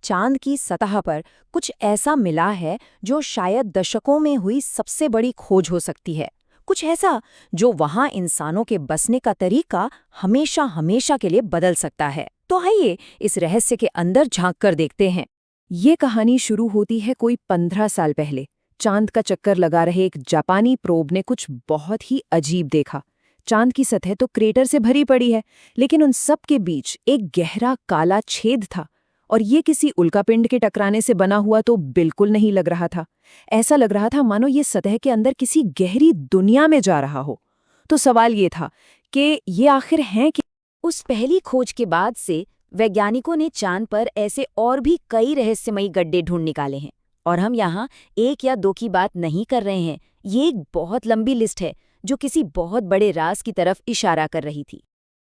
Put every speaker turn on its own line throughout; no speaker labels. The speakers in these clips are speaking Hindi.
चांद की सतह पर कुछ ऐसा मिला है जो शायद दशकों में हुई सबसे बड़ी खोज हो सकती है। कुछ ऐसा जो वहां इंसानों के बसने का तरीका हमेशा हमेशा के लिए बदल सकता है। तो आइए इस रहस्य के अंदर झांक कर देखते हैं।
ये कहानी शुरू होती है कोई 15 साल पहले। चांद का चक्कर लगा रहे एक जापानी प्रोब ने कुछ बहुत ही अजीब देखा। चांद की सतह तो क्रेटर से भरी पड़ी है, लेकिन उन सब के बीच एक गहरा काला छेद था। और ये किसी उल्कापिंड के टकराने से बना हुआ तो बिल्कुल नहीं लग रहा था। ऐसा लग रहा था मानो ये सतह के अंदर किसी गहरी दुनिया में जा रहा हो। तो सवाल ये था कि ये आखिर हैं कि
उस पहली खोज के बाद से वैज्ञानिकों ने चांद पर ऐसे और भी कई रहस्यमयी गड्ढे ढूंढ निकाले हैं। और हम यहाँ एक या दो की बात नहीं कर रहे हैं, ये एक बहुत लंबी लिस्ट है जो किसी बहुत बड़े राज की तरफ इशारा कर रही थी।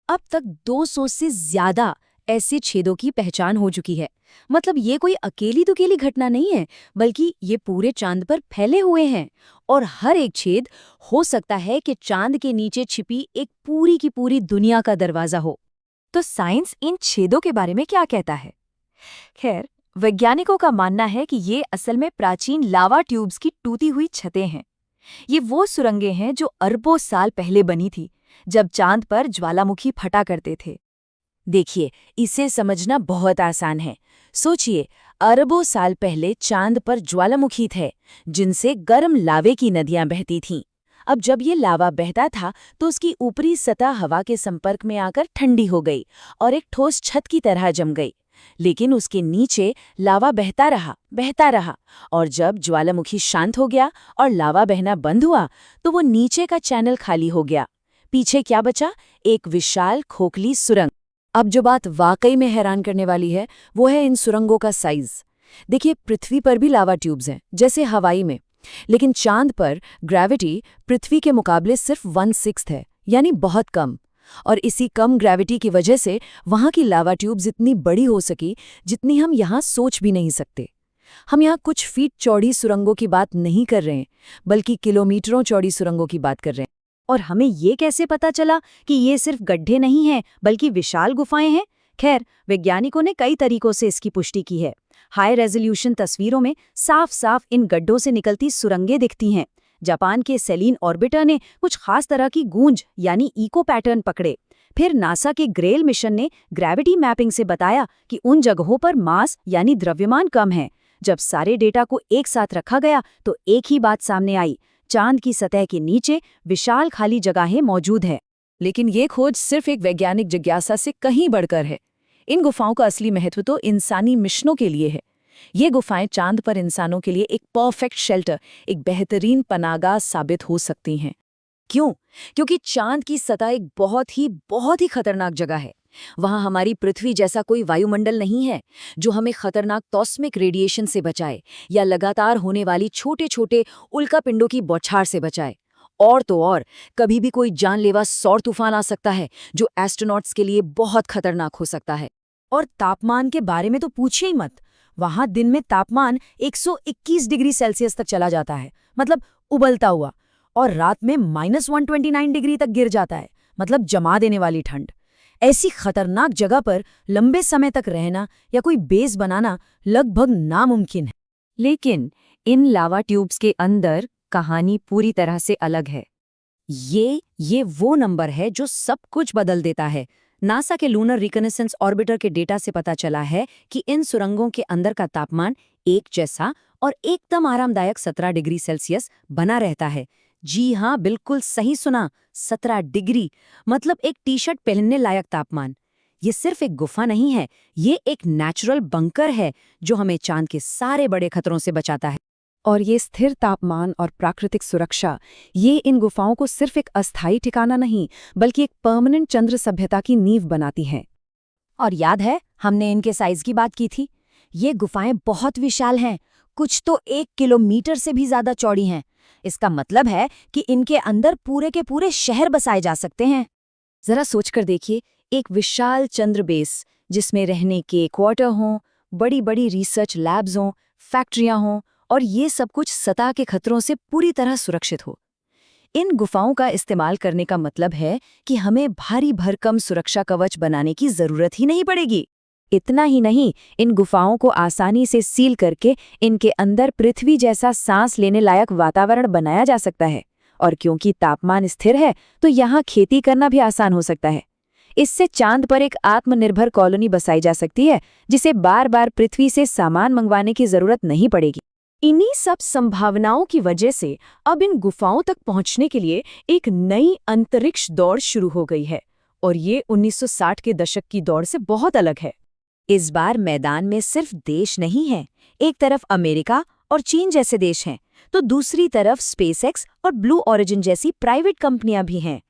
अब तक 200 से ज्यादा ऐसे छेदों की पहचान हो चुकी है। मतलब ये कोई अकेली दुकेली घटना नहीं है, बल्कि ये पूरे चांद पर फैले हुए हैं। और हर एक छेद हो सकता है कि चांद के नीचे छिपी एक पूरी की पूरी दुनिया का दरवाजा हो। तो साइंस इन छेदों के बारे में क्या कहता है? खैर, वैज्ञानिकों का मानना है कि ये असल में प्राचीन लावा ट्यूब्स की टूटी हुई छतें हैं। ये वो सुरंगें हैं जो अरबों साल पहले बनी थी, जब चांद पर ज्वालामुखी फटा करते थे। देखिए, इसे समझना बहुत आसान है। सोचिए, अरबों साल पहले चांद पर ज्वालामुखी थे, जिनसे गर्म लावे की नदियां बहती थीं। अब जब ये लावा बहता था तो उसकी ऊपरी सतह हवा के संपर्क में आकर ठंडी हो गई और एक ठोस छत की तरह जम गई। लेकिन उसके नीचे लावा बहता रहा और जब ज्वालामुखी शांत हो गया और लावा बहना बंद हुआ तो वो नीचे का चैनल खाली हो गया। पीछे क्या बचा? एक विशाल खोखली सुरंग। अब जो बात वाकई में हैरान करने वाली है वो है इन सुरंगों का साइज। देखिए, पृथ्वी पर भी लावा ट्यूब्स हैं, जैसे हवाई में, लेकिन चांद पर ग्रेविटी पृथ्वी के मुकाबले सिर्फ 1/6 है, यानी बहुत कम। और इसी कम ग्रेविटी की वजह से वहां की लावा ट्यूब्स इतनी बड़ी हो सकी जितनी हम यहाँ सोच भी नहीं सकते। हम यहाँ कुछ फीट चौड़ी सुरंगों की बात नहीं कर रहे हैं, बल्कि किलोमीटरों चौड़ी सुरंगों की बात कर रहे हैं। और हमें ये कैसे पता चला कि ये सिर्फ गड्ढे नहीं हैं, बल्कि विशाल गुफाएं हैं? खैर, वैज्ञानिकों ने कई तरीकों से इसकी पुष्टि की है। हाई रेजोल्यूशन तस्वीरों में साफ साफ इन गड्ढों से निकलती सुरंगें दिखती हैं। जापान के सेलिन ऑर्बिटर ने कुछ खास तरह की गूंज यानी इको पैटर्न पकड़े। फिर नासा के ग्रेल मिशन ने ग्रेविटी मैपिंग से बताया कि उन जगहों पर मास यानी द्रव्यमान कम है। जब सारे डेटा को एक साथ रखा गया तो एक ही बात सामने आई, चांद की सतह के नीचे विशाल खाली जगहें मौजूद हैं।
लेकिन ये खोज सिर्फ एक वैज्ञानिक जिज्ञासा से कहीं बढ़कर है। इन गुफाओं का असली महत्व तो इंसानी मिशनों के लिए है। ये गुफाएं चांद पर इंसानों के लिए एक परफेक्ट शेल्टर, एक बेहतरीन पनाहगाह साबित हो सकती हैं।
क्यों? क्योंकि चांद की सतह एक बहुत ही खतरनाक जगह है। वहां हमारी पृथ्वी जैसा कोई वायुमंडल नहीं है जो हमें खतरनाक कॉस्मिक रेडिएशन से बचाए या लगातार होने वाली छोटे छोटे उल्कापिंडों की बौछार से बचाए। और तो और, कभी भी कोई जानलेवा सौर तूफान आ सकता है जो एस्ट्रोनॉट्स के लिए बहुत खतरनाक हो सकता है। और तापमान के बारे में तो पूछिए ही मत। वहां दिन में तापमान 121 डिग्री सेल्सियस तक चला जाता है, मतलब उबलता हुआ, और रात में -129 डिग्री तक गिर जाता है, मतलब जमा देने वाली ठंड। ऐसी खतरनाक जगह पर लंबे समय तक रहना या कोई बेस बनाना लगभग नामुमकिन है।
लेकिन इन लावा ट्यूब्स के अंदर कहानी पूरी तरह से अलग है।
ये वो नंबर है जो सब कुछ बदल देता है। नासा के लूनर रिकनेसेंस ऑर्बिटर के डेटा से पता चला है कि इन सुरंगों के अंदर का तापमान एक जैसा और एकदम आरामदायक 17 डिग्री सेल्सियस बना रहता है। जी हाँ, बिल्कुल सही सुना, 17 डिग्री, मतलब एक टी-शर्ट पहनने लायक तापमान। ये सिर्फ एक गुफा नहीं है, ये एक नेचुरल बंकर है जो हमें चांद के सारे बड़े खतरों से बचाता है।
और ये स्थिर तापमान और प्राकृतिक सुरक्षा, ये इन गुफाओं को सिर्फ एक अस्थायी ठिकाना नहीं, बल्कि एक परमानेंट चंद्र सभ्यता की नींव बनाती हैं।
और याद है, हमने इनके साइज की बात की थी। ये गुफाएं बहुत विशाल हैं, कुछ तो 1 किलोमीटर से भी ज्यादा चौड़ी हैं। इसका मतलब है कि इनके अंदर पूरे के पूरे शहर बसाए जा सकते हैं। जरा सोचकर देखिए, एक विशाल चंद्र बेस जिसमें रहने के क्वार्टर हों, बड़ी बड़ी रिसर्च लैब्स हों, फैक्ट्रियां हों, और ये सब कुछ सतह के खतरों से पूरी तरह सुरक्षित हो। इन गुफाओं का इस्तेमाल करने का मतलब है कि हमें भारी भरकम सुरक्षा कवच बनाने की जरूरत ही नहीं पड़ेगी। इतना ही नहीं, इन गुफाओं को आसानी से सील करके इनके अंदर पृथ्वी जैसा सांस लेने लायक वातावरण बनाया जा सकता है। और क्योंकि तापमान स्थिर है तो यहाँ खेती करना भी आसान हो सकता है। इससे चांद पर एक आत्मनिर्भर कॉलोनी बसाई जा सकती है, जिसे बार बार पृथ्वी से सामान मंगवाने की जरूरत नहीं पड़ेगी।
इन्हीं सब संभावनाओं की वजह से अब इन गुफाओं तक पहुंचने के लिए एक नई अंतरिक्ष दौड़ शुरू हो गई है, और ये 1960 के दशक की दौड़ से बहुत अलग है।
इस बार मैदान में सिर्फ देश नहीं है। एक तरफ अमेरिका और चीन जैसे देश हैं, तो दूसरी तरफ स्पेसएक्स और ब्लू ओरिजिन जैसी प्राइवेट कंपनियां भी हैं।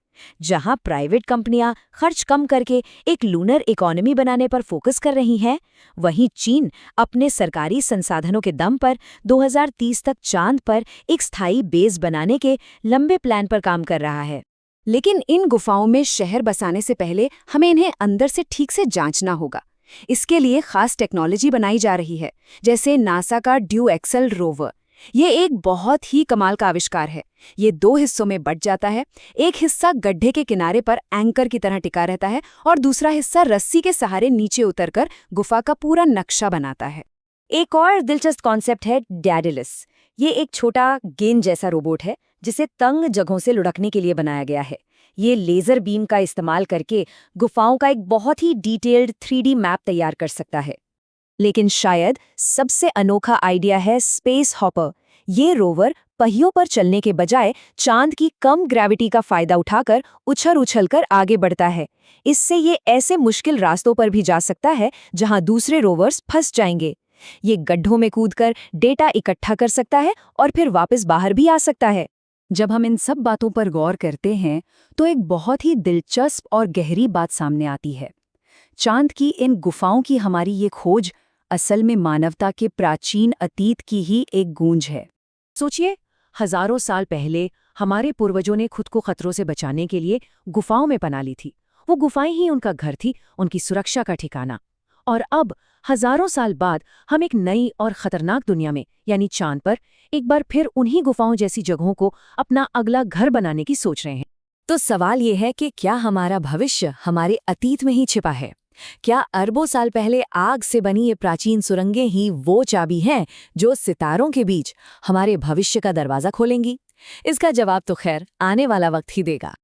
जहां प्राइवेट कंपनियां खर्च कम करके एक लूनर इकोनॉमी बनाने पर फोकस कर रही हैं, वहीं चीन अपने सरकारी संसाधनों के दम पर 2030 तक चांद पर एक स्थायी बेस बनाने के लंबे प्लान पर काम कर रहा है।
लेकिन इन गुफाओं में शहर बसाने से पहले हमें इन्हें अंदर से ठीक से जांचना होगा। इसके लिए खास टेक्नोलॉजी बनाई जा रही है, जैसे नासा का ड्यू एक्सेल रोवर। ये एक बहुत ही कमाल का आविष्कार है। ये 2 हिस्सों में बंट जाता है। एक हिस्सा गड्ढे के किनारे पर एंकर की तरह टिका रहता है और दूसरा हिस्सा रस्सी के सहारे नीचे उतरकर गुफा का पूरा नक्शा बनाता है।
एक और दिलचस्प कॉन्सेप्ट है डैडलस। ये एक छोटा गेंद जैसा रोबोट है जिसे तंग जगहों से लुढ़कने के लिए बनाया गया है। ये लेजर बीम का इस्तेमाल करके गुफाओं का एक बहुत ही डिटेल्ड 3D मैप तैयार कर सकता है।
लेकिन शायद सबसे अनोखा आइडिया है स्पेस हॉपर। ये रोवर पहियों पर चलने के बजाय चांद की कम ग्रेविटी का फायदा उठाकर उछल-उछलकर आगे बढ़ता है। इससे ये ऐसे मुश्किल रास्तों पर भी जा सकता है जहां दूसरे रोवर्स फंस जाएंगे। ये गड्ढों में कूदकर डेटा इकट्ठा कर सकता है और फिर वापस बाहर भी आ सकता है। जब हम इन सब बातों पर गौर करते हैं तो एक बहुत ही दिलचस्प और गहरी बात सामने आती है। चांद की इन गुफाओं की हमारी ये खोज असल में मानवता के प्राचीन अतीत की ही एक गूंज है। सोचिए, हजारों साल पहले हमारे पूर्वजों ने खुद को खतरों से बचाने के लिए गुफाओं में पनाह ली थी। वो गुफाएं ही उनका घर थी, उनकी सुरक्षा का ठिकाना। और अब हजारों साल बाद हम एक नई और खतरनाक दुनिया में, यानी चांद पर, एक बार फिर उन्हीं गुफाओं जैसी जगहों को अपना अगला घर बनाने की सोच रहे हैं।
तो सवाल ये है कि क्या हमारा भविष्य हमारे अतीत में ही छिपा है? क्या अरबों साल पहले आग से बनी ये प्राचीन सुरंगें ही वो चाबी हैं जो सितारों के बीच हमारे भविष्य का दरवाजा खोलेंगी? इसका जवाब तो खैर आने वाला वक्त ही देगा।